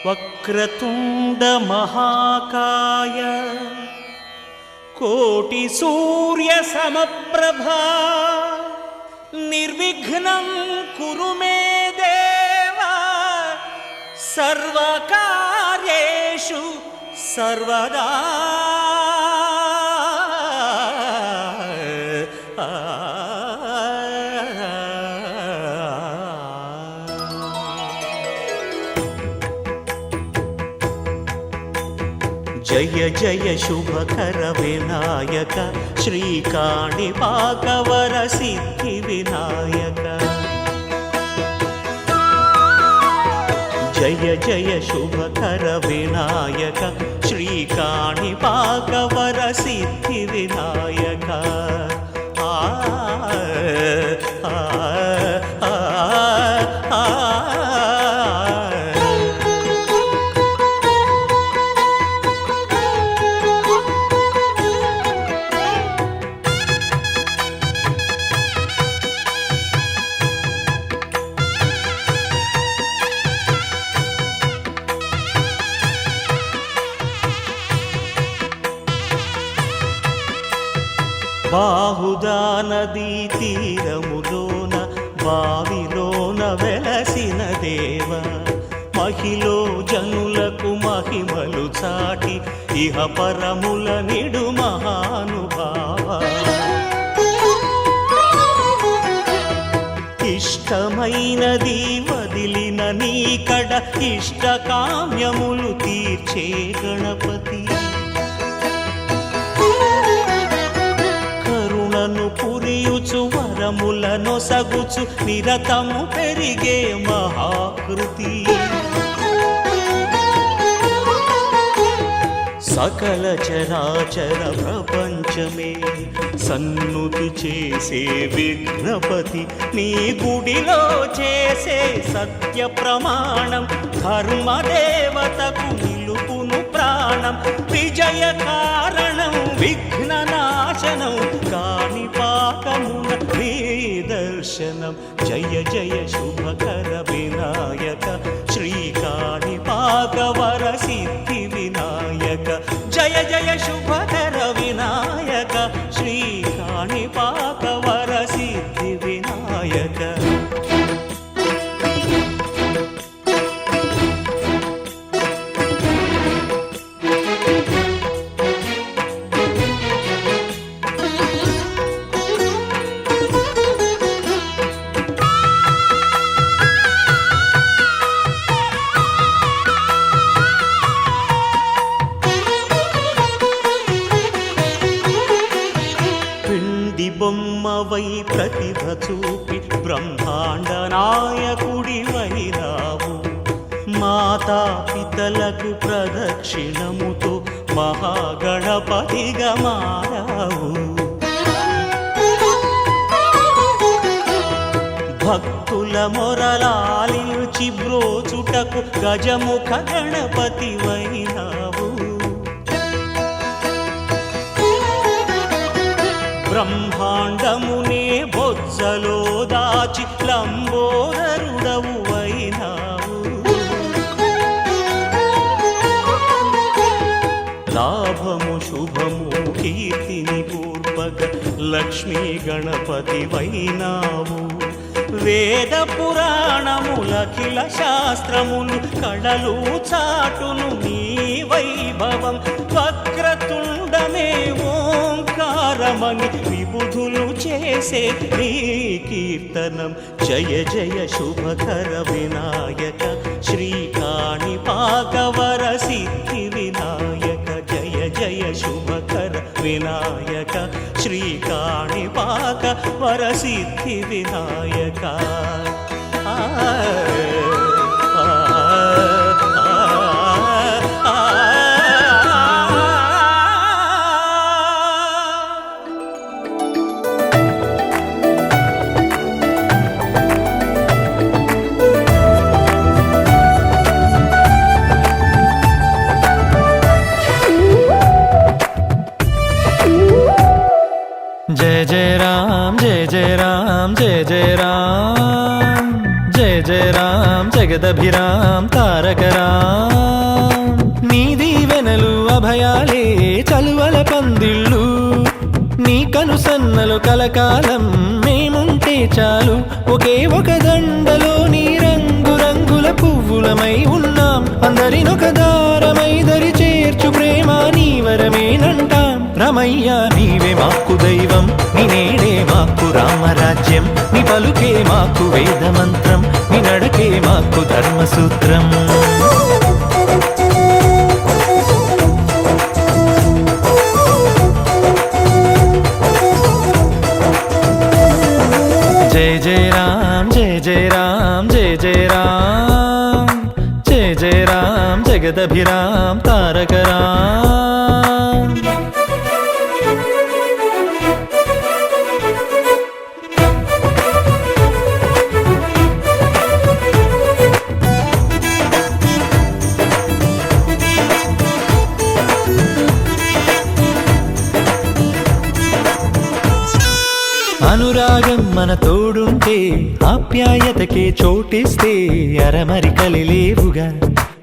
వక్రతుండ మహాకాయ కోటి సూర్య సమప్రభా నిర్విఘ్నం కురు మే దేవ సర్వకార్యేషు సర్వదా. జయ జయ శుభకర వినాయక శ్రీకాణిపాకవర సిద్ధి వినాయక. జయ జయ శుభకర వినాయక శ్రీకాణిపాకవర సిద్ధి వినాయక. ఆ బాహుదా నదీ తీరములోన బావిలోన వెలసిన దేవ మహిలో జనులకు మహిమలు చాటి ఇహ పరముల నిడు మహానుభావ. ఇష్టమైనది వదిలిన నీకడ ఇష్ట కామ్యములు తీర్చే గణపతి. పురియుచు వరములను సగుచు నిరతము పెరిగే మహాకృతి. సకల చరాచర ప్రపంచమే సన్నుతి చేసే విఘ్నపతి. నీ గుడిలో చేసే సత్య ప్రమాణం ధర్మదేవతకు నిలుపును ప్రాణం. విజయ కారణం విఘ్న నాశనం కాణిపాకమున నీ దర్శనం. జయ జయ శుభకర వినాయక శ్రీకాణిపాకవర సిద్ధి వినాయక. జయ జయ శుభకర వినాయక శ్రీకాణిపాకవర సిద్ధి వినాయక. బొమ్మవై ప్రతిభ చూపి బ్రహ్మాండ నాయకుడి వైరావు. మాతా పితలకు ప్రదక్షిణముతో మహాగణపతిగా మారావు. భక్తుల మొరలాలించి బ్రోచుటకు గజముఖ గణపతి వైనావు. బ్రహ్మాండమునే బొజ్జలో దాచి లంబోదరుడవు అయినావు. లాభము శుభము కీర్తిని పూర్వక లక్ష్మీ గణపతి వైనావు. వేద పురాణములఖిల శాస్త్రములు కళలు చాటును నీ వైభవం. వక్రతుండమే ఓంకారమని విబుధులు చేసే నీ కీర్తనం. జయ జయ శుభకర వినాయక శ్రీకాణిపాకవర సిద్ధి వినాయక. జయ జయ శుభకర వినాయక శ్రీకాణిపాకవర సిద్ధి వినాయక. जय जय राम जय जय राम जय जय राम. జయ రామ్ జగదభిరామ్ తారక రామ్ నీ దీవెనలు అభయాలే చలువల పందిళ్ళు నీ కనుసన్నలు కలకాలం మేముంటే చాలు ఒకే ఒక దండలో నీ రంగు రంగుల పువ్వులమై ఉన్నాం అందరినొక దారమై దరి చేర్చు ప్రేమ నీ వరమేనంటాం రమయ్య నీవే మాకు దైవం నీ నేడే మాకు రామరాజ్యం నీ పలుకే మాకు వేదమంత్రం నీ నడకే మాకు ధర్మసూత్రం జయ జయ రామ్ జయ జయ రామ్ జయ జయ రామ్ జయ జయ రామ్ జగదభిరామ్ తారక రామ్ అనురాగం మన తోడుంటే ఆప్యాయతకే చోటిస్తే అరమరికలి లేవుగా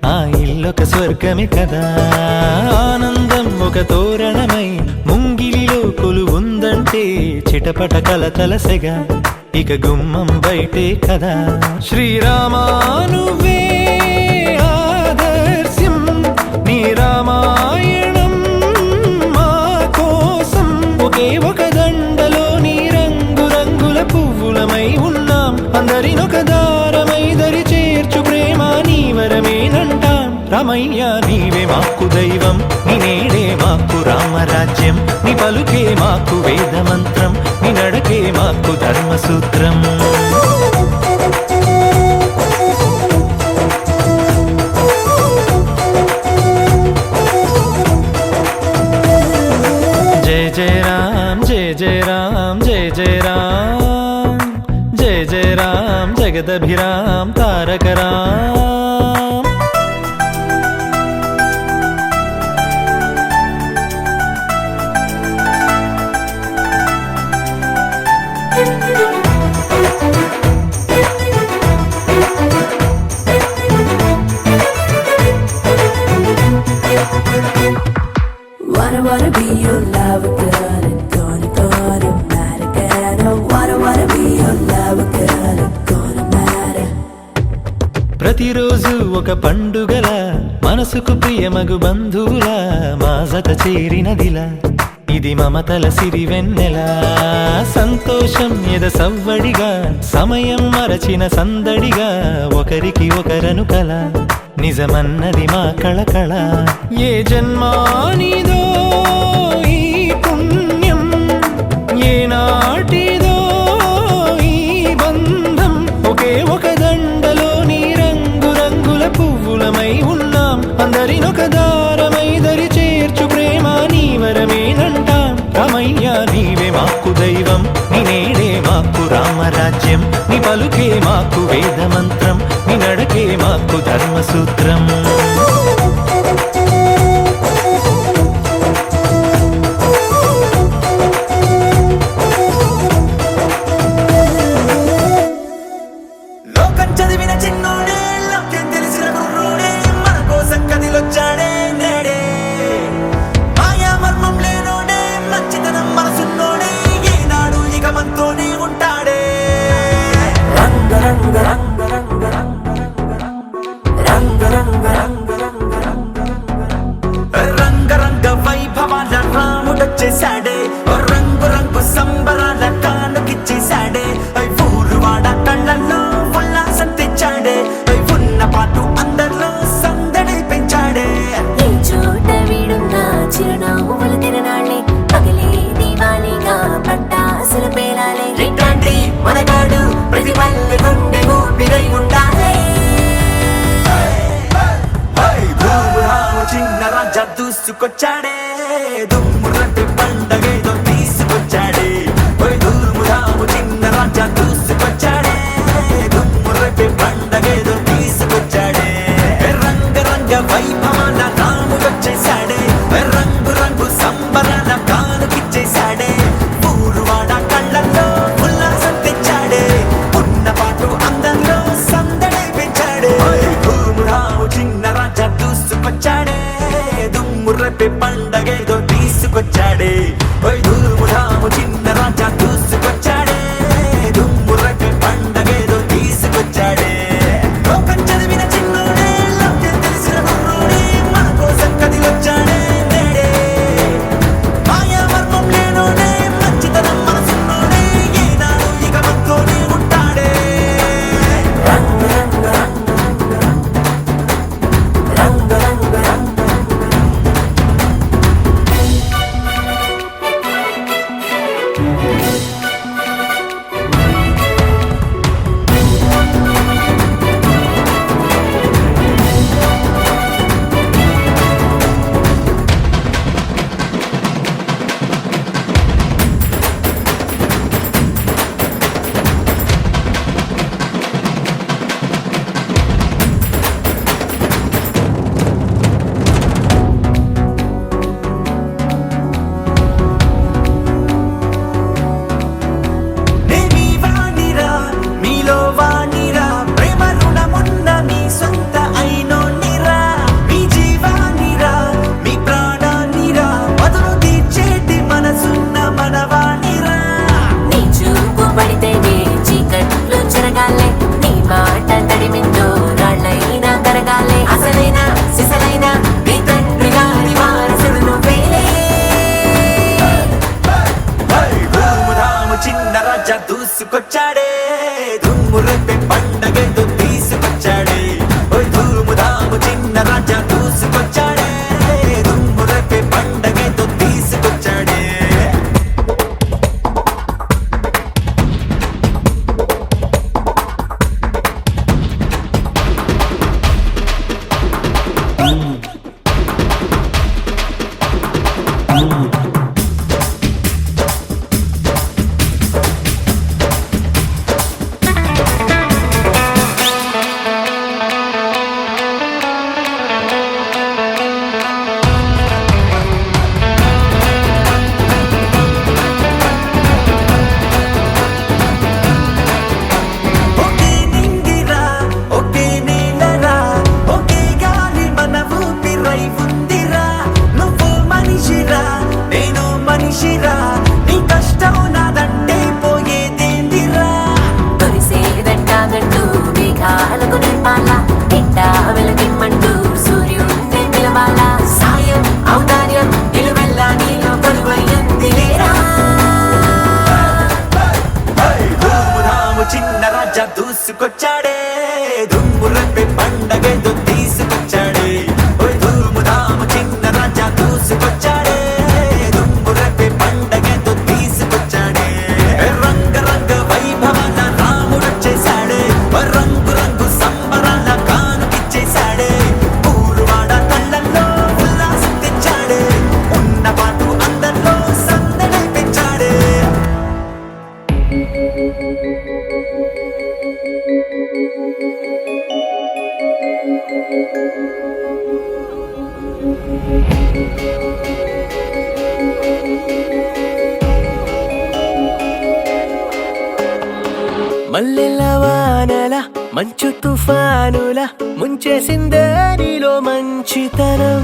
ఆ ఇల్లొక స్వర్గమే కదా ఆనందం ఒక తోరణమై ముంగిలిలో కొలువుందంటే చిటపట కలతలసెగా ఇక గుమ్మం బయటే కదా శ్రీరామా నువ్వే ఆదర్శం నీ రామాయణం మా కోసం ఒకే ఒక దండలో నీ రంగు రంగుల పువ్వులమై ఉన్నాం అందరినొక దారమై దరి చేర్చు ప్రేమ నీ వరమేనంటాం రమయ్య నీవే మాకు దైవం నీ నేడే మాకు రామరాజ్యం నీ పలుకే మాకు వేదమంత్రం నీ నడకే మాకు ధర్మసూత్రం జయ జయ రామ్ జయ జయ రామ్ జయ జయ రామ్ జయ జయ రామ్ జగదభిరామ్ తారక Ram Wanna be your lover, girl, and gonna matter, girl. Oh, wanna be your lover, girl, and gonna matter. ప్రతిరోజు ఒక పండుగల మనసుకు ప్రియమగు బంధువుల మా జత చేరినదిలా ఇది మమతల సిరివెన్నెల సంతోషం ఎద సవ్వడిగా సమయం మరచిన సందడిగా ఒకరికి ఒకరను కల నిజమన్నది మా కళకళ ఏ జన్మానిదో ఈ పుణ్యం ఏ నాటిదో ఈ బంధం ఒకే ఒక దండలో నీ రంగు రంగుల పువ్వులమై ఉన్నాం అందరినొక దారమై దరి చేర్చు ప్రేమ నీ వరమేనంటాం రమయ్య నీవే మాకు దైవం నీ నేడే మాకు రామరాజ్యం నీ పలుకే మాకు వేదమంత్రం నీ నడకే మాకు ధర్మసూత్రం లోకం చదివిన చిన్నోడే లోకం తెలిసిన గుర్రోడే మన కోసం కదిలొచ్చాడే నేడే మాయా మర్మం లేనోడే మంచితనం మనసున్నోడే ఏనాడు ఇక మనతోనే ఉంటాడే రంగ రంగ రంగ రంగ రంగ రంగ రంగ రంగ రంగ వైభవాల రాముడొచ్చేశాడే రంగు రంగు సంబరాల కానుకిచ్చేశాడే ఊరు వాడ కళ్ళల్లో ఉల్లాసం తెచ్చాడే ఉన్న పాటు అందరిలో సందడి పెంచాడే ఏ చోట వీడున్నా చిరునవ్వులు తిరనాళ్ళే పగలే దీవాలిగా పట్టాసులు పేరాలే ఇట్లాంటి మనగాడు ప్రతి పల్లె గుండె ఊపిరై ఉండాలి ధూమురాము చిన్న రాజా దూసుకొచ్చాడే దుమ్మురంటి పండగేదో తీసుకొచ్చాడే ధూమురాము చిన్న రాజా దూసుకొచ్చాడే దుమ్మురంటి పండగేదో తీసుకొచ్చాడే రంగ రంగ వైభవాల రాముడొచ్చేశాడే రంగు రంగు సంబరాల కానుకిచ్చేశాడే ఊరు వాడ కళ్ళల్లో ఉల్లాసం తెచ్చాడే ఉన్న పాటు అందరిలో సందడి మల్లెల వానల మంచు తుఫానుల ముంచేసిందే నీలో మంచితనం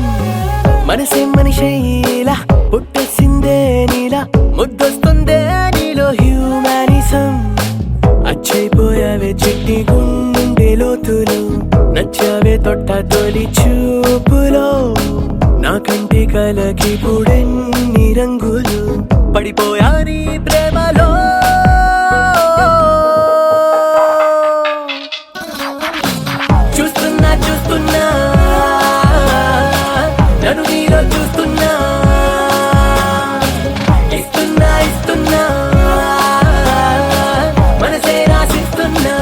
మనసే మనిషైలా పుట్టేసిందే నీలా ముద్దొస్తుందే నీలో హ్యూమానిజం అచ్చైపోయావే చిట్టి గుండె లోతులు నచ్చావే తొట్ట తొలి చూపులో నా కంటి కలకి పుడెన్ని రంగులు పడిపోయా నీ ప్రేమలో చూస్తున్నా నన్ను నీలో చూస్తున్నా ఇస్తున్నా మనసే రాసిస్తున్నా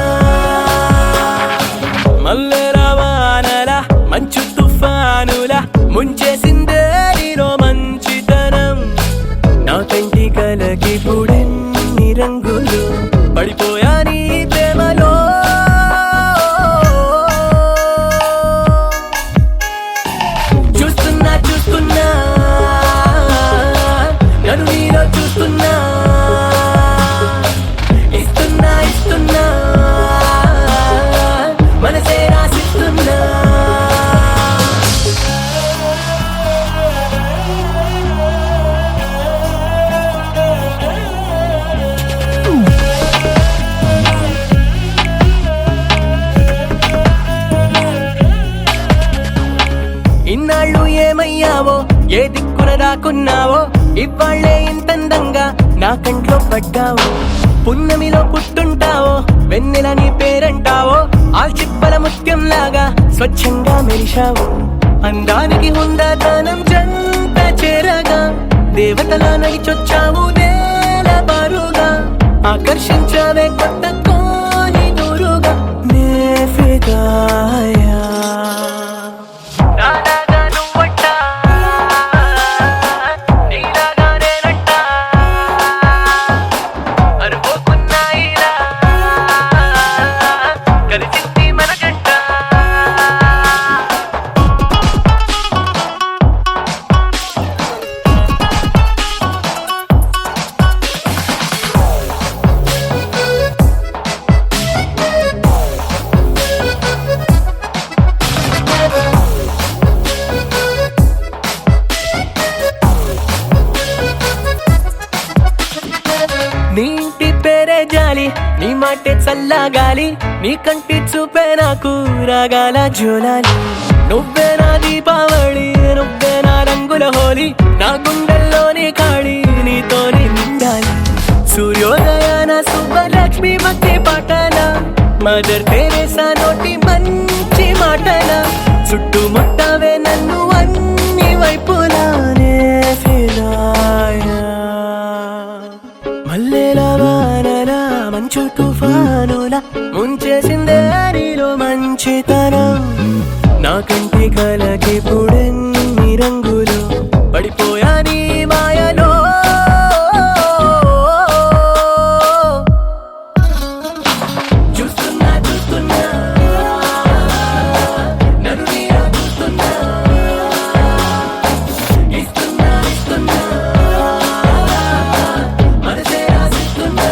మల్లెల వానల మంచు తుఫానుల ముంచేసిందే నీలో మంచితనం నా కంటి కలకి పుడెన్ని రంగులు పడిపోయా నీ ప్రేమలో చూస్తున్నా నన్ను నీలో చూస్తున్నా ఇస్తున్నా మనసే రాసిస్తున్నా ఇన్నాళ్ళు ఏమయ్యావో ఏ దిక్కున దాక్కున్నావో ఇవాళ్లే ఇంతందంగా నా కంట్లో పడ్డావో పున్నమిలో పుట్టుంటావో వెన్నెల నీ పేరంటావో ఆల్చిప్పల ముత్యం లాగా స్వచ్ఛంగా మెరిశావు అందానికి హుందాతనం జంట చేరగా దేవతలా నడిచొచ్చావు నేల బారుగా ఆకర్షించావే కొత్త కోని దూరుగా నే ఫిదాయా నీ ఇంటి పేరే జాలి నీ మాటే చల్లగాలి నీ కంటి చూపే నాకు రాగాల జోలాలి నువ్వే నా దీపావళి నువ్వే నా రంగుల హోలీ నా గుండెల్లోని కాళి నీతోనే నిండాలి సూర్యోదయాన సుబ్బలక్ష్మి మధ్య పాటల మదర్ తెరేసా నోటి మంచి మాటల చుట్టుముట్టావే నన్ను అన్ని వైపులానే ఫిదాయా మల్లెల వానల మంచు తుఫానుల ముంచేసిందే నీలో మంచితనం నా కంటి కలకి పుడెన్ని రంగులు పడిపోయా నీ మాయలో చూస్తున్నా నన్ను నీలో చూస్తున్నా ఇస్తున్నా మనసే రాసిస్తున్నా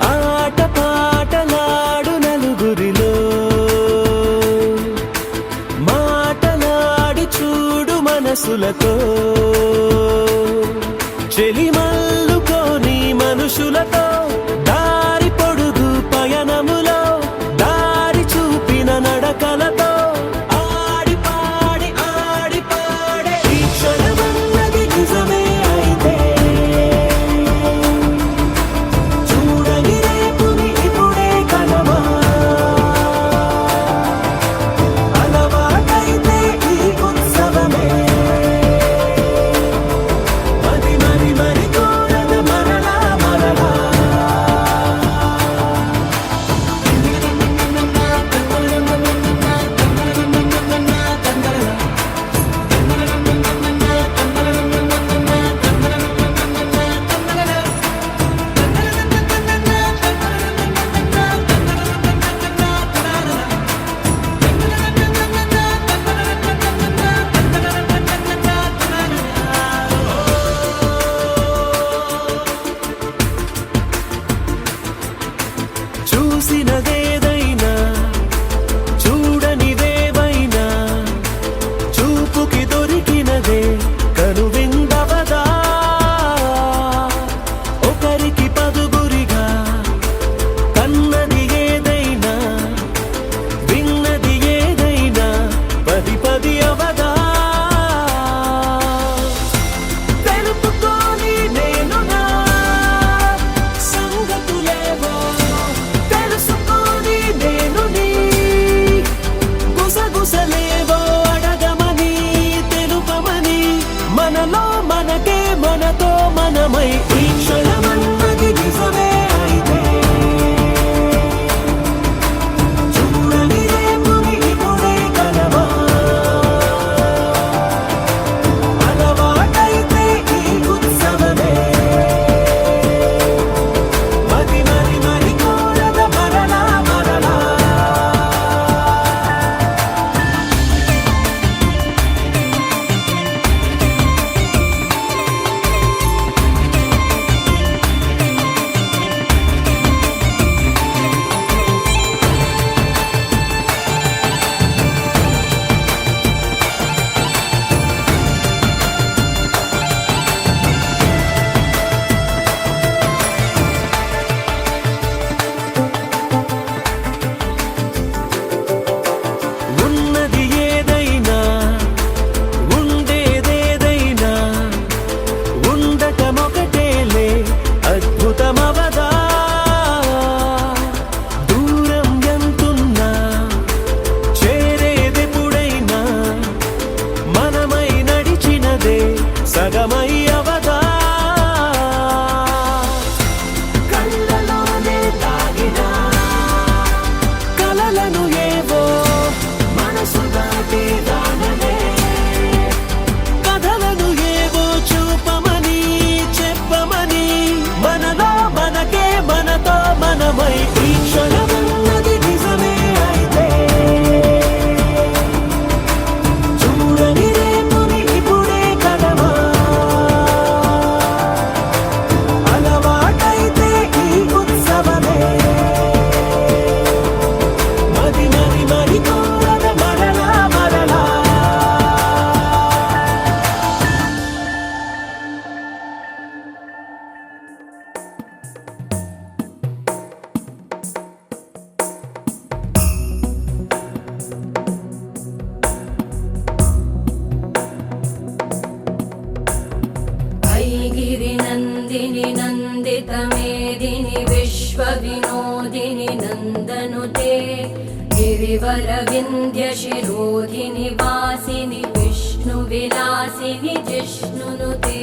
ఆట పాటలాడు నలుగురిలో మాటలాడి చూడు మనసులతో చెలిమల్లుకోని మనుషులతో దారి పొడుగు పయనములో దారి చూపిన నడకలతో ఆడి పాడి ఈ క్షణమన్నది నిజమే అయితే చూడని రేపుని ఇప్పుడే కలమా गिरिवरविन्ध्यशिरोधिनि वासिनि विष्णुविलासिनि जिष्णुनुते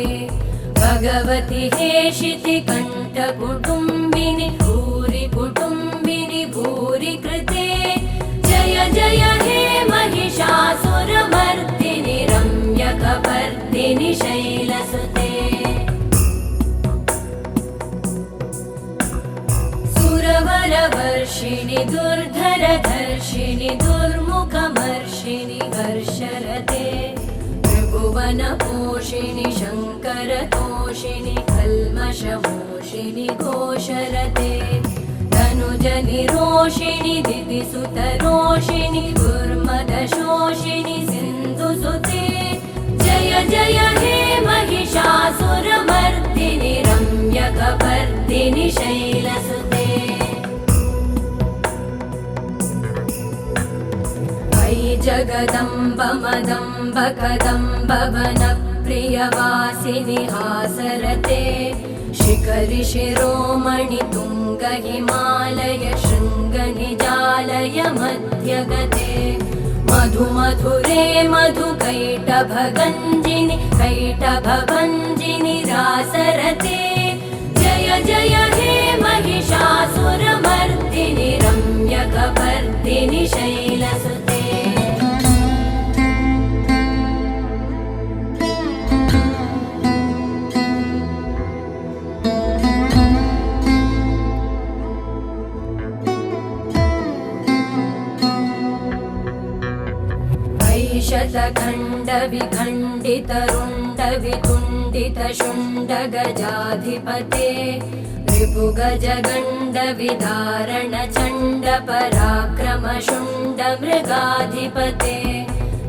भगवति हेशिति कण्ठकुटुम्बिनि भूरि कुटुम्बिनि भूरि कृते जय जय हे महिषासुरमर्दिनि रम्यकपर्दिनि शैलसुते सुरवरवर्षिणि दुर्धरधर्षिणि दुर्मुखमर्षिणि हर्षरते त्रिभुवनपोषिणि शङ्करतोषिणि कल्मषमोषिणि घोषरते धनुजनिरोषिणि दिदिसुतरोषिणि दुर्मदशोषिणि सिन्धुसुते जय जय हे महिषासुरमर्दिनि रम्यकपर्दिनि शैलसुते अयि जगदम्ब मदम्ब कदम्ब वनप्रियवासिनि हासरते शिखरि शिरोमणि तुङ्ग हिमालय शृङ्गनिजालय मध्यगते मधुमधुरे मधुकैटभगञ्जिनि कैटभभञ्जिनि रासरते जय जय हे महिषासुरमर्दिनि रम्यकपर्दिनि शैलसुते शतखण्डविखण्डितरुण्डवितुण्डितशुण्डगजाधिपते रिपुगजगण्डविदारणचण्डपराक्रमशुण्डमृगाधिपते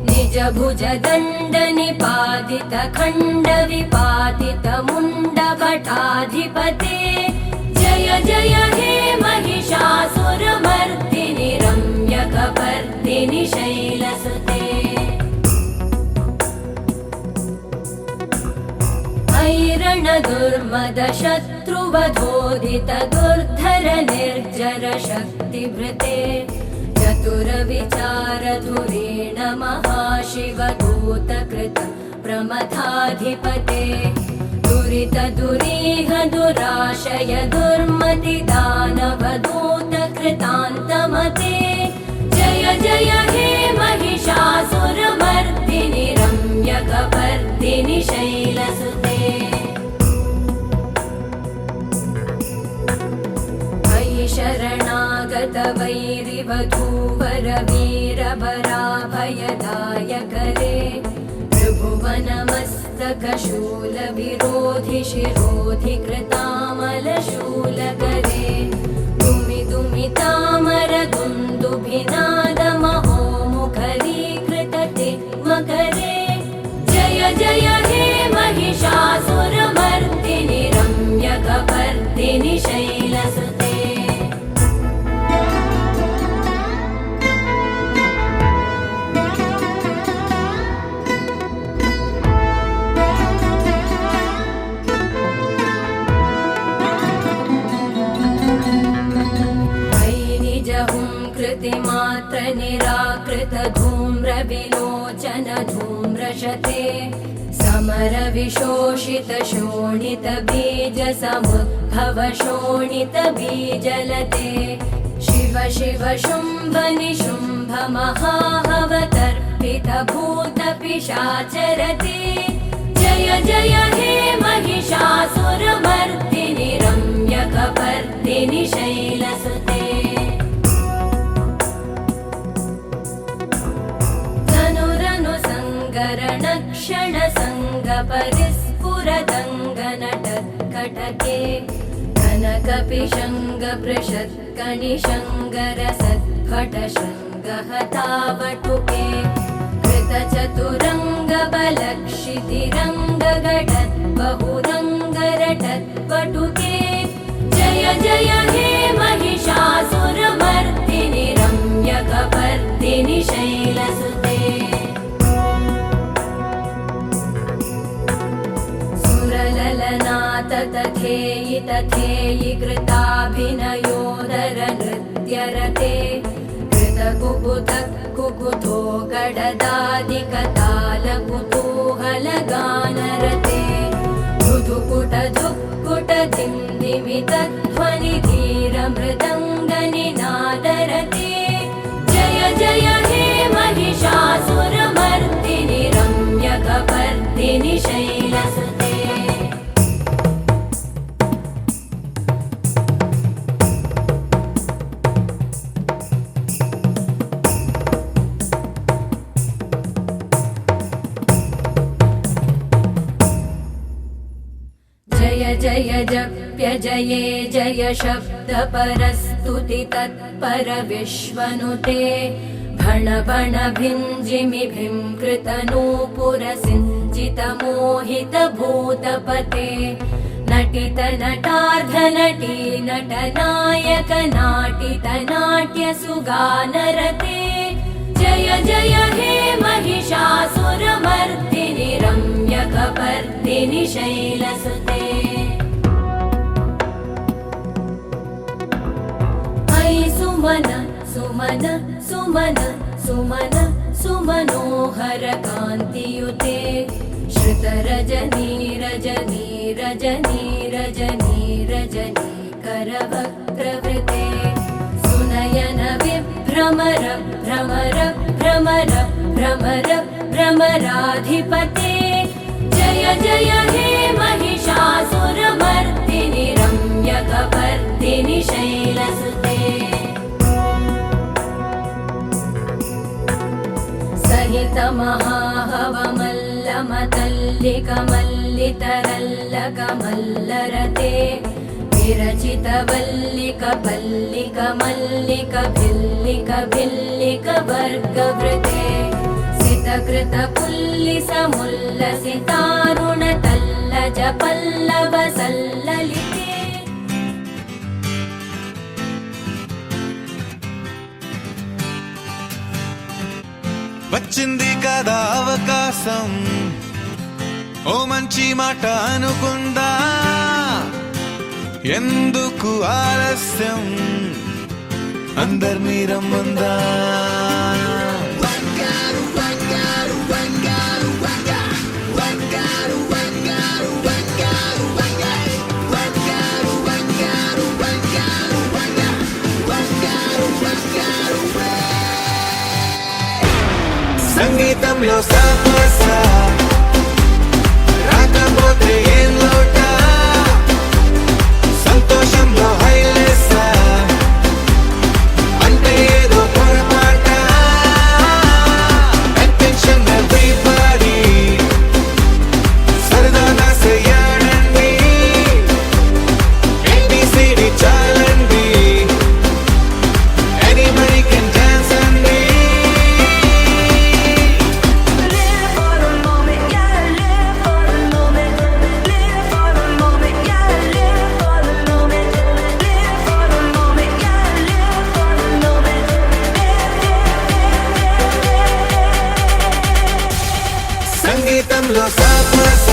निजभुजदण्डनिपातितखण्डविपातितमुण्डभटाधिपते जय जय हे महिषासुरमर्दिनि रम्यकपर्दिनि शैलसुते ऐरणदुर्मदशत्रुवधोदित दुर्धर निर्जर शक्तिभृते चतुरविचारधुरेण महाशिवदूतकृत प्रमथाधिपते दुरितदुरीह दुराशय दुर्मति दानवदूतकृतान्तमते जय जय हे महिषासुरमर्दिनि रम्यकपर्दिनि शैलसुते अयि शरणागत वैरिवधूवर वीरभराभयदायकरे त्रिभुवनमस्तकशूलविरोधि शिरोधि कृतामलशूलकरे दुमि दुमि तामर दुन्दुभिनादमहोमुखरीकृतते मकरे जय जय हे महिषासुरमर्दिनि रम्यकपर्दिनि शैलसुते कृतिमात्र निराकृत धूम्र विलोचन धूम्रशते समर विशोषित शोणित बीज समुद्भव शोणित बीजलते शिव शिव शुम्भ निशुम्भ महाहवतर्पित भूत पिशाचरते जय जय हे महिषासुरमर्दिनि रम्यकपर्दिनि शैलसुते क्षणसङ्गपरिस्फुरदङ्गनटत्कटके कनकपिशङ्गपृषत्कनिशङ्गरसत्फटशृङ्गहतावटुके कृतचतुरङ्गबलक्षितिरङ्गगटद्बहुरङ्गरटत्पटुके जय जय हे महिषासुरमर्दिनि रम्यकपर्दिनि शैलसुते तथेयि तथेयि कृताभिनयोदर नृत्यरते कृत కుకుత కుకుతో గడదాదికతాల కుతూహలగానరతే మృదుకుట దుక్కుట దిందిమిత ధ్వని ధీర మృదంగ నినాదరతే జయ జయ హే महिषासुरमर्दिनि रम्यकपर्दिनि शैलसुते जय जय जप्य जये जय शब्द परस्तुति तत्पर विश्वनुते भण भण भिञ्जिमि भिङ्कृतनूपुर सिञ्जित मोहित भूतपते नटित नटार्ध नटी नटनायक नाटित नाट्य सुगानरते जय जय हे महिषासुरमर्दिनि रम्यकपर्दिनि शैलसुते ऐ सुमन सुमन सुमन सुमन सुमनोहर कान्तियुते श्रुतरजनी रजनी रजनी रजनी रजनी करवक्त्रवृते सुनयन विभ्रमर भ्रमर भ्रमर भ्रमर भ्रमराधिपते जय जय हे महिषासुरमर्दिनि रम्यकपर्दिनि शैलसुते सहित महाहवमल्लमतल्लिकमल्लितरल्लकमल्लरते विरचित वल्लिक पल्लिक मल्लिक भिल्लिक भिल्लिक वर्गवृते सितकृत पुल्लिस मुल्लसितारुण तल्लज पल्लव सल्ललिते వచ్చింది కదా అవకాశం ఓ మంచి మాట అనుకుందా ఎందుకు ఆలస్యం అందర్నీ రమ్మందా సంగీతంలో సాపస రాకపోతే ఏం లోట సంతోషంలో హైలెస్స అంటే ఏదో పొరపాట అటెన్షన్ ఎవ్రీబడీ సరదాగా చేయాలండి ABCD చాలండి anybody can dance అండి సంగీతంలో సాపస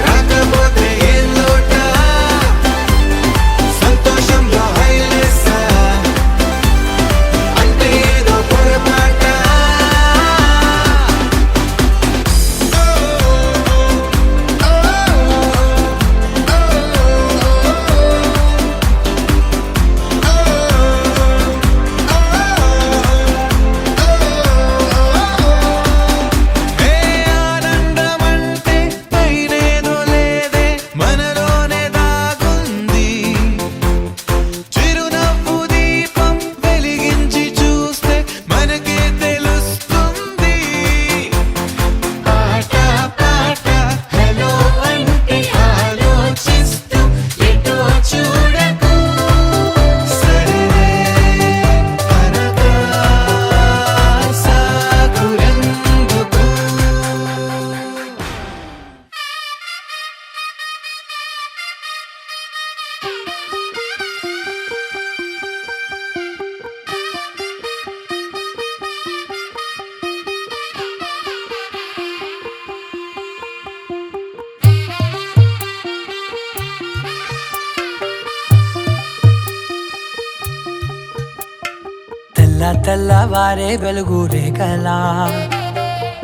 రాకపోతే ఏం లోట సంతోషంలో హైలెస్స అంటే ఏదో పొరపాట ఏ ఆనంద తెల్లవారే వెలుగు రేఖలా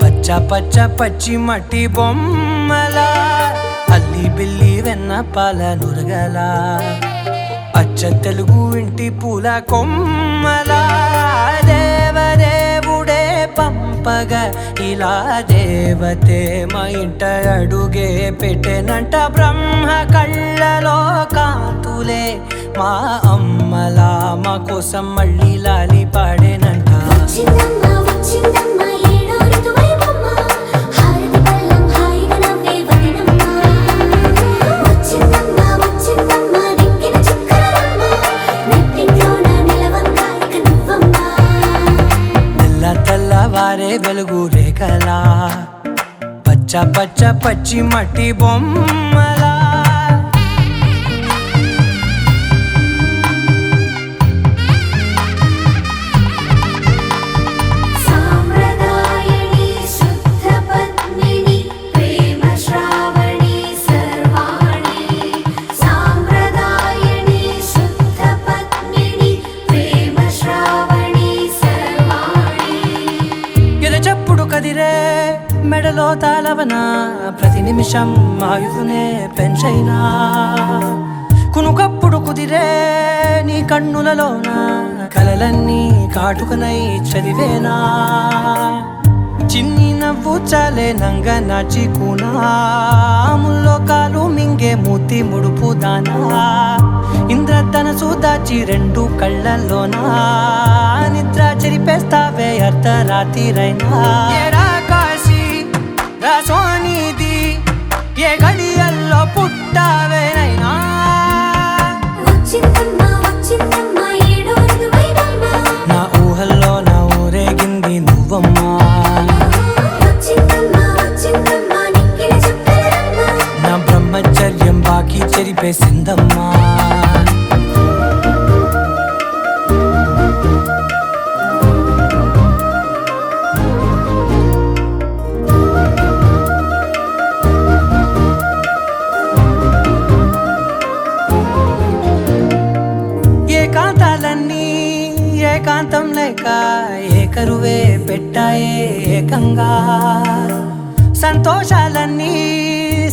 పచ్చ పచ్చ పచ్చి మట్టి బొమ్మలా అల్లి బిల్లి వెన్న పాల నురగలా అచ్చ తెలుగు ఇంటి పూల కొమ్మలా దేవదేవుడే పంపగా ఇలా దేవతే మా ఇంట అడుగే పెట్టెనంట బ్రహ్మ కళ్ళలో కాంతులే మా అమ్మలా మా కోసం మళ్ళీ లాలి పాడేనంట వచ్చిందమ్మ వచ్చిందమ్మ ఏడో ఋతువైవమ్మ హారతి పళ్ళం హాయిగా నవ్వే వదినమ్మ వచ్చిందమ్మ వచ్చిందమ్మ దిక్కిన చుక్కలమ్మ నెట్టింట్లోన నిలవంగా ఇక నువ్వమ్మ తెల్లవారే వెలుగు రేఖలా పచ్చ పచ్చ పచ్చి మట్టి బొమ్మలా సాంప్రదాయని శుద్ధ పద్మిని ప్రేమ శ్రావణి సర్వాణి సాంప్రదాయని శుద్ధ పద్మిని ప్రేమ శ్రావణి సర్వాణి ఎద చప్పుడు కదిరే మెడలో తాళవన ప్రతి నిమిషం ఆయుధునే పెంచైనా కునుకప్పుడు కుదిరే నీ కన్నులలోన కలలన్నీ కాటుకనై చదివేనా చిన్ని నవ్వు చాలే నంగ నాచి కూనాముల్లో కాలు మింగే మూతి ముడుపు దానా ఇంద్రధనసు దాచి రెండు కళ్ళల్లోనా నిద్ర చెరిపేస్తావే అర్ధరాత్రిరైనా ఏరా కాశీ రా సోనిది ఏ గడియల్లో పుట్టావేనైనా వచ్చిందమ్మ వచ్చిందమ్మ ఏడో ఋతువైవమ్మ నా ఊహల్లో నా ఊరేగింది నువ్వమ్మా వచ్చిందమ్మ వచ్చిందమ్మ నిక్కిన చుక్కలమ్మ నా బ్రహ్మచర్యం బాకీ చెరిపేసిందమ్మా ఏకాంతాలన్నీ ఏకాంతం లేక ఏకరువే పెట్టాయే ఏకంగా సంతోషాలన్నీ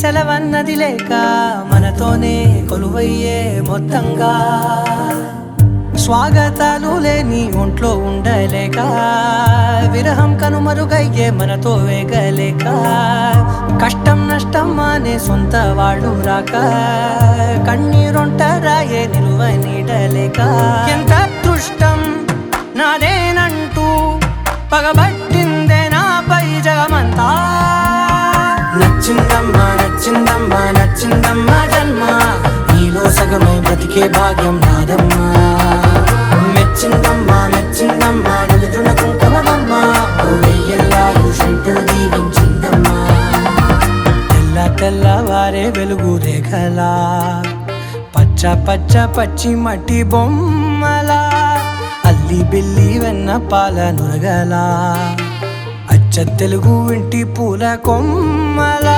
సెలవన్నది లేక మనతోనే కొలువయ్యే మొత్తంగా స్వాగతాలు లేని ఒంట్లో ఉండలేక విరహం కనుమరుగయ్యే మనతో వేగలేక కష్టం నష్టం అనే సొంత వాళ్ళు రాక కన్నీరొంటరాయే నిలువ నీడలేక ఎంత అదృష్టం నాదేనంటూ పగబట్టిందే నాపై జగమంతా నచ్చిందమ్మా నచ్చిందమ్మా నచ్చిందమ్మా జన్మ నీలో సగమై బ్రతికే భాగ్యం నాదమ్మా మెచ్చిందమ్మా మెచ్చిందమ్మా నిలుతున్న కుంకుమమ్మా వెయ్యల్లాలు శంకరు దీవించిందమ్మా తెల్లవారే వెలుగు రేఖలా పచ్చ పచ్చ పచ్చి మట్టి బొమ్మలా అల్లి బిల్లి వెన్న పాల నురగలా అచ్చ తెలుగు ఇంటి పూల కొమ్మలా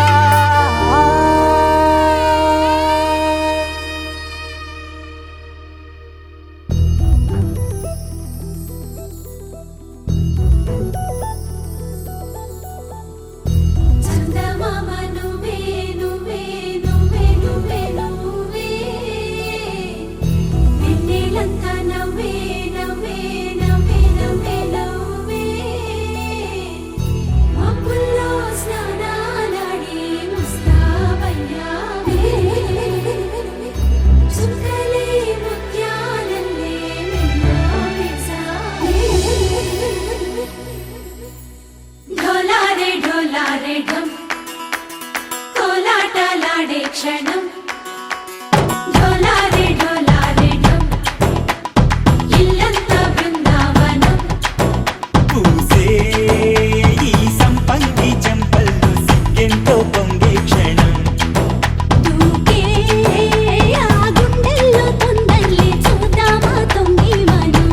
చందమామ నువ్వే నువ్వే నువ్వే నువ్వే నువ్వే వెన్నెలంతా నవ్వే నవ్వే నవ్వే నవ్వే నవ్వే మబ్బుల్లో స్నానాలాడి ముస్తాబయ్యావే చుక్కలే ముత్యాలల్లే మెన్నావేశావే ढोलारे ढोलारे ढम कोलाटलाडे क्षणम ढोलारे ढोलारे ढम इल्लंता बृंदावनम పూసే ఈ సంపంగి చెంపల్లో సిగ్గెంతో పొంగే క్షణం దూకే ఆ గుండెల్లో తొందరలే చూద్దామా తొంగి మను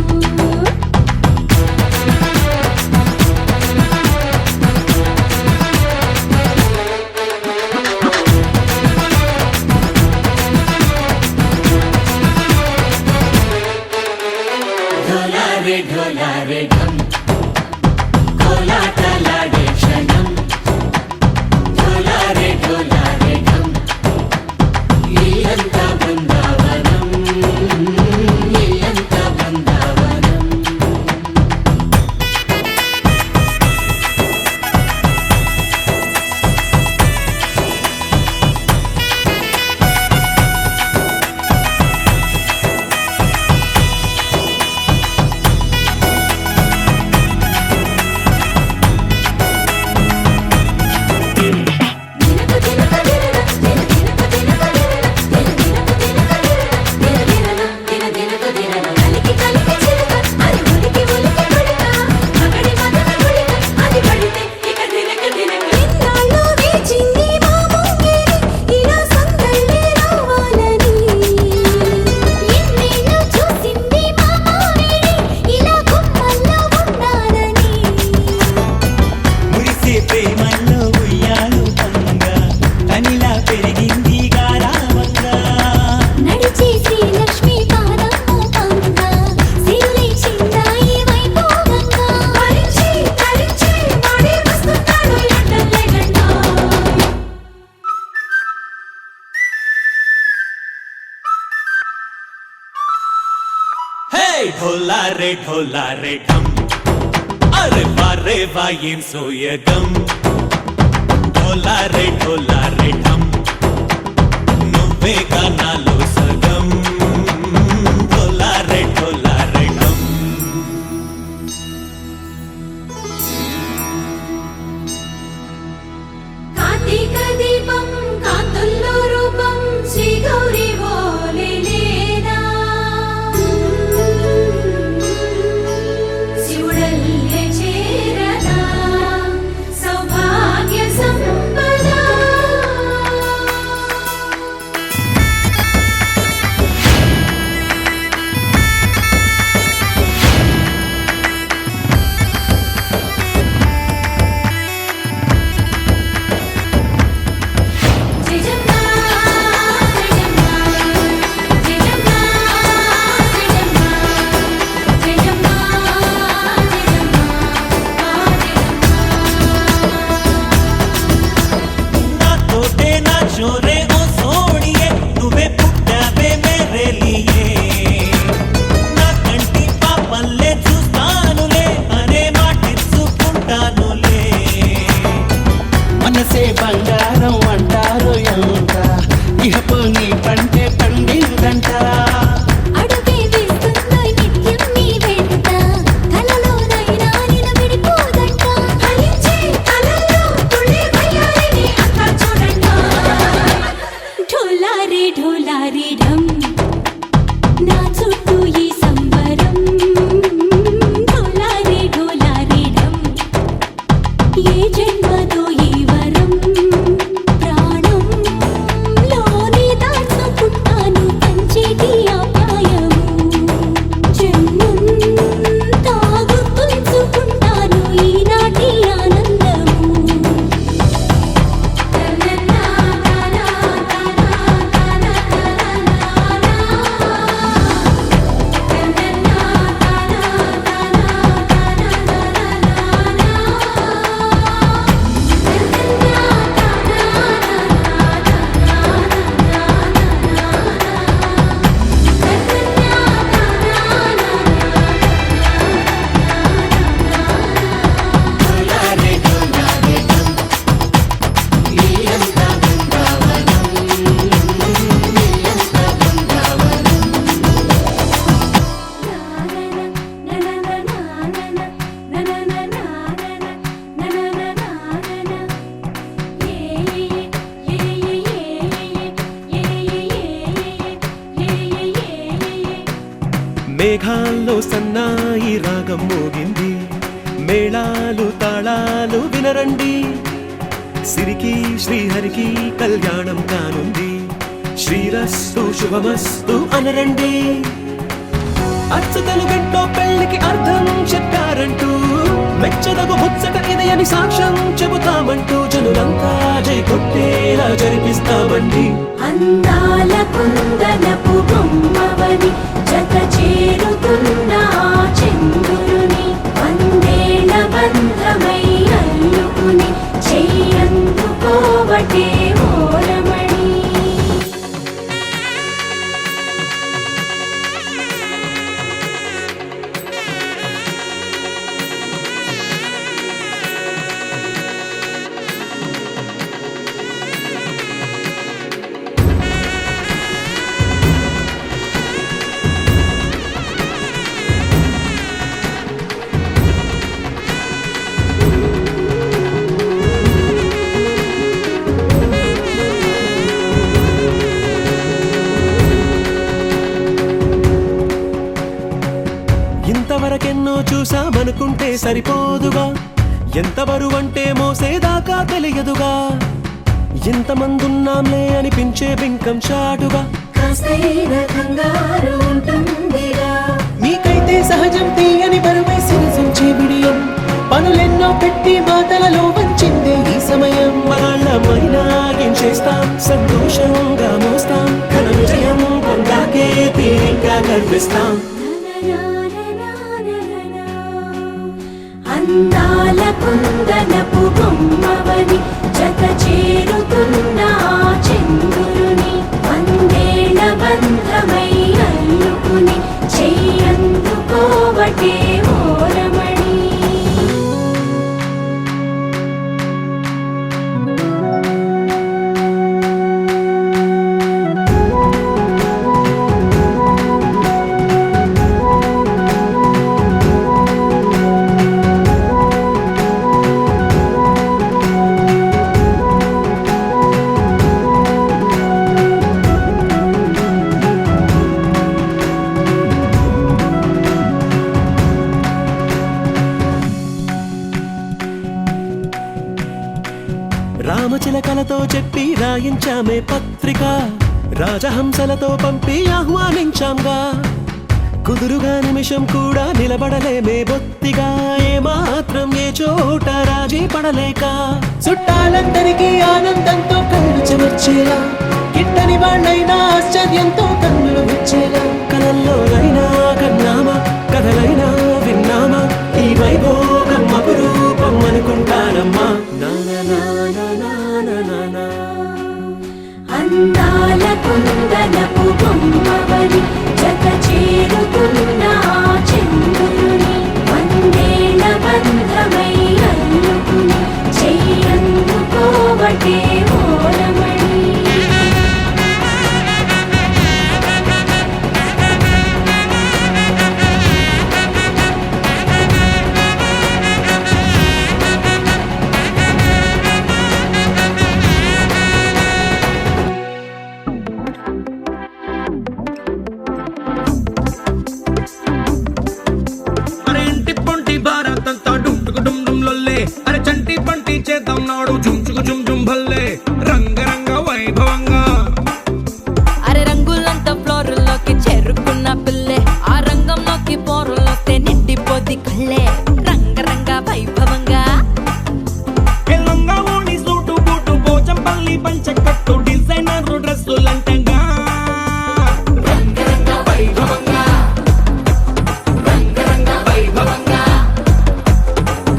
ఢోలారే ఢం కోలాటలాడే క్షణం ఢోలారే ఢోలారే ఢం ఇల్లంతా బృందావనం ఇల్లంతా బృందావనం మురిసే ప్రేమల్లో ఉయ్యాలు పంగా తనిలా పెరిగింది గారావంగా నడిచే శ్రీలక్ష్మి పాదము పంగా సిరులై చిందాయి వైభోగంగా హరించి హరించి వాడే వస్తున్నాడు ఎండలే గంటో హే ఢోలారే ఢోలారే ఢం అరే వారే వాయేం సోయగం ఢోలారే ఢోలారే ఢం నువ్వే గానాలో సగం ఢోలారే ఢోలారే ఢం కార్తీక దీపం కాంతుల్లో రూపం శ్రీ గౌరీ ఓలేనా శివుడల్లే చేరనా సౌభాగ్య సంపద జయజమ్మా జయజమ్మా జయజమ్మా జయజమ్మా జయజమ్మా నాతోటే నా చోరే ఓ సోడియే నువ్వే పుట్టావే మేరే లియే నా కంటి పాపల్లే చూస్తానులే అనే మాటిచ్చుకుంటానులే మనసే బంగారం అంటారు ఎంత ఇహపు నీ పంటే పండిందంట అడుగే వేస్తుందో నిత్యం నీ వెంట కలలోనైనా నిలబడిపోదంట హరించి కలలో తుళ్ళి వయ్యారిని అంతా చూడంట ఢోలారే ఢోలారే ఢం నా చుట్టూ ఈ సంబరం ఢోలారే ఢోలారే ఢం ఏ జన్మదో ఈ వరం ప్రాణం లోనే దాచుకుంటాను కంచేటి ఆప్యాయము జన్మంతా గుర్తుంచుకుంటాను ఈనాటి ఆనందము మేఘాల్లో సన్నాయి రాగం మోగింది మేళాలు తాళాలు వినరండి సిరికి శ్రీహరికి కళ్యాణం కానుంది శ్రీరస్తు శుభమస్తు అనరండి అచ్చతలు గంటో పెళ్లికి అర్థం చెప్పారంటూ మెచ్చదగు ముచ్చట ఇది అని సాక్ష్యం చెబుతామంటూ జనులంతా జై కొట్టేలా జరిపిస్తామండి అందాల కుందనపు బొమ్మవని జత చేరుతున్న ఆ చంద్రుని అనుకుంటే సరిపోదుగా, ఎంత బరువంటే మోసేదాకా తెలియదుగా, ఇంతమందున్నాంలే అనిపించే బింకం చాటుగా, కాస్తైనా కంగారు ఉంటుందిగా. నీకైతే సహజం తీయని బరువై సిరిసించే బిడియం, పనులెన్నో పెట్టి మాటలలో వంచిందే ఈ సమయం. వాళ్ళమైనా ఏం చేస్తాం, సంతోషంగా మోస్తాం, ఘన విజయం పొందాకే తీరిగ్గా గర్విస్తాం. అందాల కుందనపు బొమ్మవని జత చేరుతున్న ఆ చంద్రుని, వందేళ్ల బంధమై అల్లుకుని చెయ్యందుకోవటే ఓరమణి. రామచిలకలతో చెప్పి రాయించామే పత్రిక, రాజహంసలతో పంపి ఆహ్వానించాంగా, కుదురుగా నిమిషం కూడా నిలబడలేమే బొత్తిగా, ఏమాత్రం ఏ చోట రాజీ పడలేక, చుట్టాలందరికీ ఆనందంతో కళ్ళు చెమర్చేలా, గిట్టని వాళ్ళైనా ఆశ్చర్యంతో కన్నులు విచ్చేలా, కలల్లోనైనా కన్నామా, కథలైనా విన్నామా, ఈ వైభోగం అపురూపం అనుకుంటానమ్మా. అందాల కుందనపు బొమ్మవని జత చేరుతున్న ఆ చంద్రుని, వందేళ్ల బంధమై అల్లుకుని చెయ్యందుకోవటే ఓరమణి. అరే ఇంటి పొంటి భారతంతా డుంటుకు డుమ్ డుమ్ లొల్లే, అరే చంటి పంటి చేద్దాం నాడు చుంచుకు చుమ్ చుమ్ భల్లే, రంగరంగ వైభవంగా. అరే రంగులంతా ఫ్లోరుల్లోకి చేరుకున్న పిల్లే, ఆ రంగంలోకి పోరులోస్తే నిండిపోద్ది కళ్ళే, రంగరంగ వైభవంగా. ఎల్లంగా ఓడి సూటు బూటు పోచంపల్లి పంచకట్టు డిజైనర్ డ్రెస్సులంటంగా, రంగరంగ వైభవంగా, రంగరంగ వైభవంగా,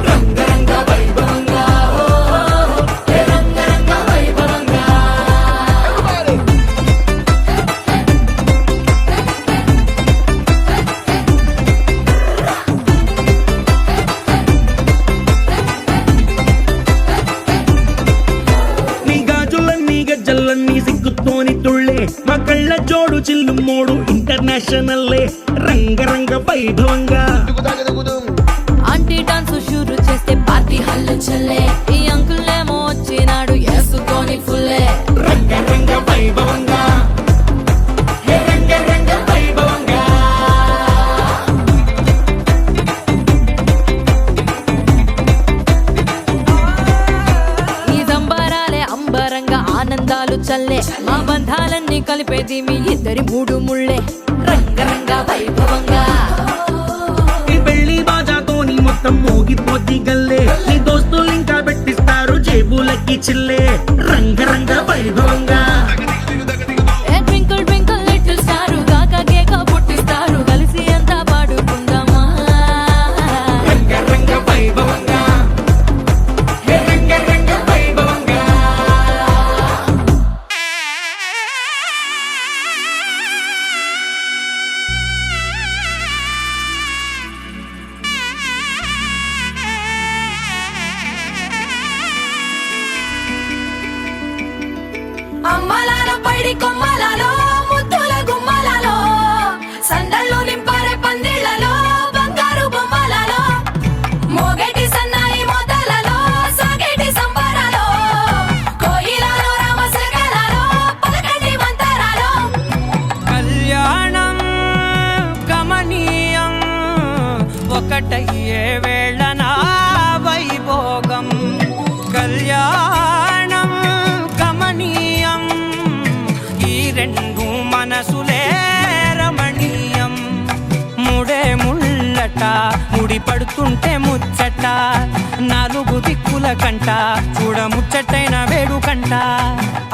రంగరంగ వైభవంగా, ఏ రంగరంగ వైభవంగా. నీ గాజులన్నీ గజ్జలన్నీ సిగ్గుతోని తుళ్ళే, మా కళ్ళ జోడు చిల్లు మోడు ఇంటర్నేషనల్లే, రంగరంగ వైభవంగా. ఆంటీ డాన్స్ షూరు చేస్తే పార్టీ హల్లు చల్లే, ఈ అంకులేమో వచ్చినాడు వేసుకొని ఫుల్లే, రంగరంగ వైభవంగా, హే రంగరంగ వైభవంగా. ఈ సంబరాలే అంబరంగా ఆనందాలు చల్లే, మా బంధాలన్నీ కలిపేది మీ ఇద్దరి మూడు ముళ్ళే, రంగరంగ వైభవంగా. ఈ పెళ్లి బాజాతోని మొత్తం మోగిపోద్ది గల్లే, నీ దోస్తులు ఇంకా పెట్టిస్తారు జేబులకి చిల్లే, రంగరంగ వైభవంగా. ఏ ట్వింకిల్ ట్వింకిల్ లిటిల్ స్టార్ కాక కేక పుట్టిస్తారు, కలిసి అంతా పాడుకుందామా, రంగరంగ వైభవంగా, హే రంగరంగ వైభవంగా. జారి పడుతుంటే ముచ్చట నాలుగు దిక్కుల కంట చూడ ముచ్చటైన వేడుకంట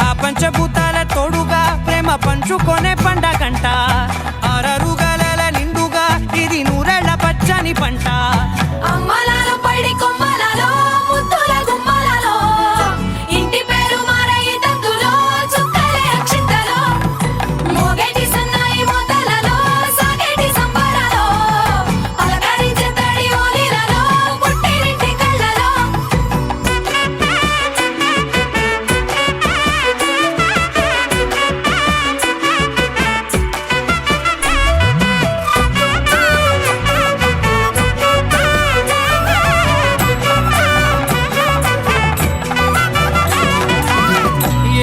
ఆ పంచభూతాల తోడుగా ప్రేమ పంచుకొనే పండగంట ఆరరుగల నిండుగా ఇది నూరెళ్ళ పచ్చని పంట అమ్మలాలో పడి కొమ్మలలో ముద్దుల గుమ్మలలో ఇంటి పేరు మారయి తందులో చుక్కలే అక్షింతలో మోగేటి సన్నాయి మోతలలో సాగేటి సంబరాలో పలకరించే తడి ఓలిలలో పుట్టినింటి కళ్ళలో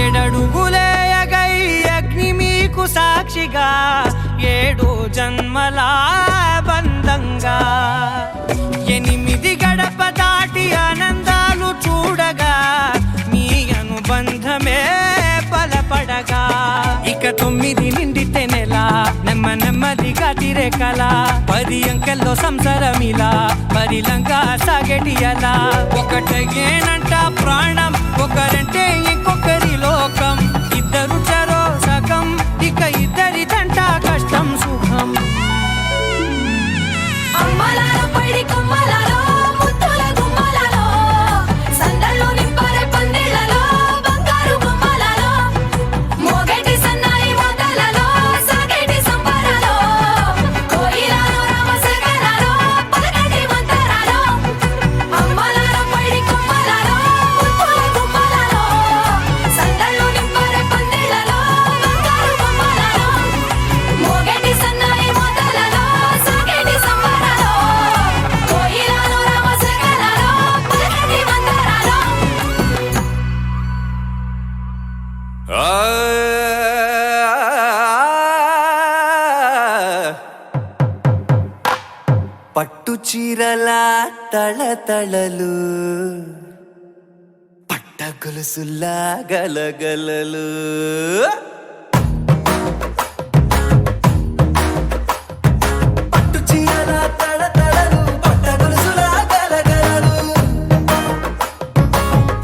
ఏడడుగులే ఎగై అగ్ని మీకు సాక్షిగా 7 జన్మల బంధంగా 8 గడప దాటి ఆనందాలు చూడగా మీ అనుబంధమే బలపడగా ఇక 9 నిండితే నెల నెమ్మదిగా తిరేకల 10 అంకెల్లో సంసారమిలా పరిలంగా సాగేటి అలా ఒకటేనంట ప్రాణం ఒకరంటే ఇంకొకరి లోకం ఇద్దరు చరో సగం ఇక ఇద్దరిదంట కష్టం సుఖం అమ్మలాలో పడి కొమ్మలలో ముద్దుల గుమ్మలలో సందళ్ళు నింపరే పందిళ్ళలో బంగారు గుమ్మలలో మోగేటి సన్నాయి మోతలలో సాగేటి సంబరాలో కోయిలలో రామశేఖరాలో పలకటి మంతరాలో అమ్మలాలో పడి కొమ్మలలో ముద్దుల గుమ్మలలో సందళ్ళు నింపరే పందిళ్ళలో బంగారు గుమ్మలలో మోగేటి సన్నాయి మోతలలో సాగేటి సంబరాలో కోయిలలో రామశేఖరాలో పలకటి మంతరాలో పట్టు చీరల తళతళలు పట్ట గొలుసుల్లా గలగలలు పట్టు చీరల తళతళలు పట్ట గొలుసుల్లా గలగలలు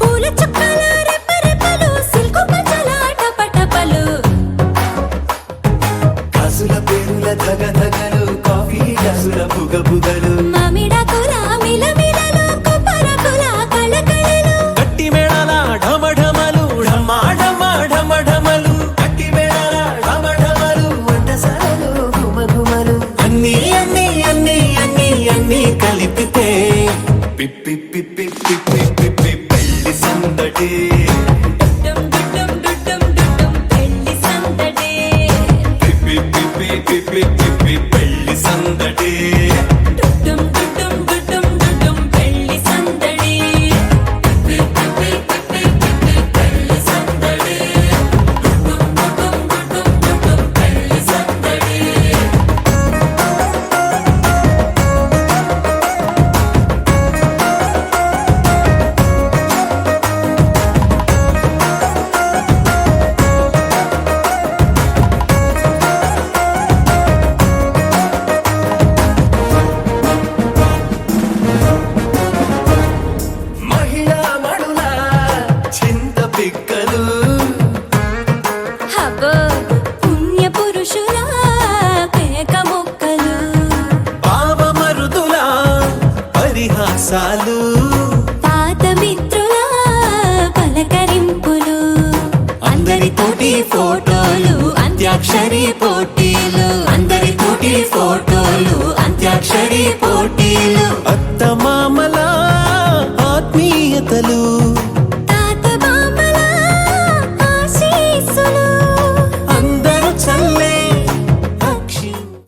పూల చుక్కల రెప్పరెప్పలు సిల్కు పచ్చల టపటపలు గాజుల పేరుల ధగధగలు కాఫీ గాజుల బుగబుగలు మామిడాకుల మిలమిలలు కొబ్బరకుల కళకళలు గట్టి మేళాల ఢమఢమలు ఢమఢమలు గట్టి మేళాల ఢమఢమలు వంటసాలలు గుమగుమలు అన్నీ అన్నీ అన్నీ అన్నీ అన్నీ కలిపితే పిప్పి పిప్పి పిప్పి పిప్పి పెళ్లి సందడి డుడ్డం డుడ్డం డుడ్డం డుడ్డం పెళ్లి సందడి పిప్పి పిప్పి పిప్పి పిప్పి పెళ్లి సందడి డుడ్డం డుడ్డం డుడ్డం డుడ్డం పెళ్లి సందడి పిప్పి పిప్పి పిప్పి పిప్పి పెళ్లి సందడి డుడ్డం డుడ్డం డుడ్డం డుడ్డం పెళ్లి సందడి మహిళా మడుల చింత పిక్కలు హబ్బో పుణ్య పురుషుల కేక మొక్కలు పావమరుదుల పరిహాసాలు పాత మిత్రుల పలకరింపులు అందరితోటి ఫోటోలు అంత్యాక్షరి పోటీలు అందరితోటి ఫోటోలు అంత్యాక్షరి పోటీలు అత్తమ్మ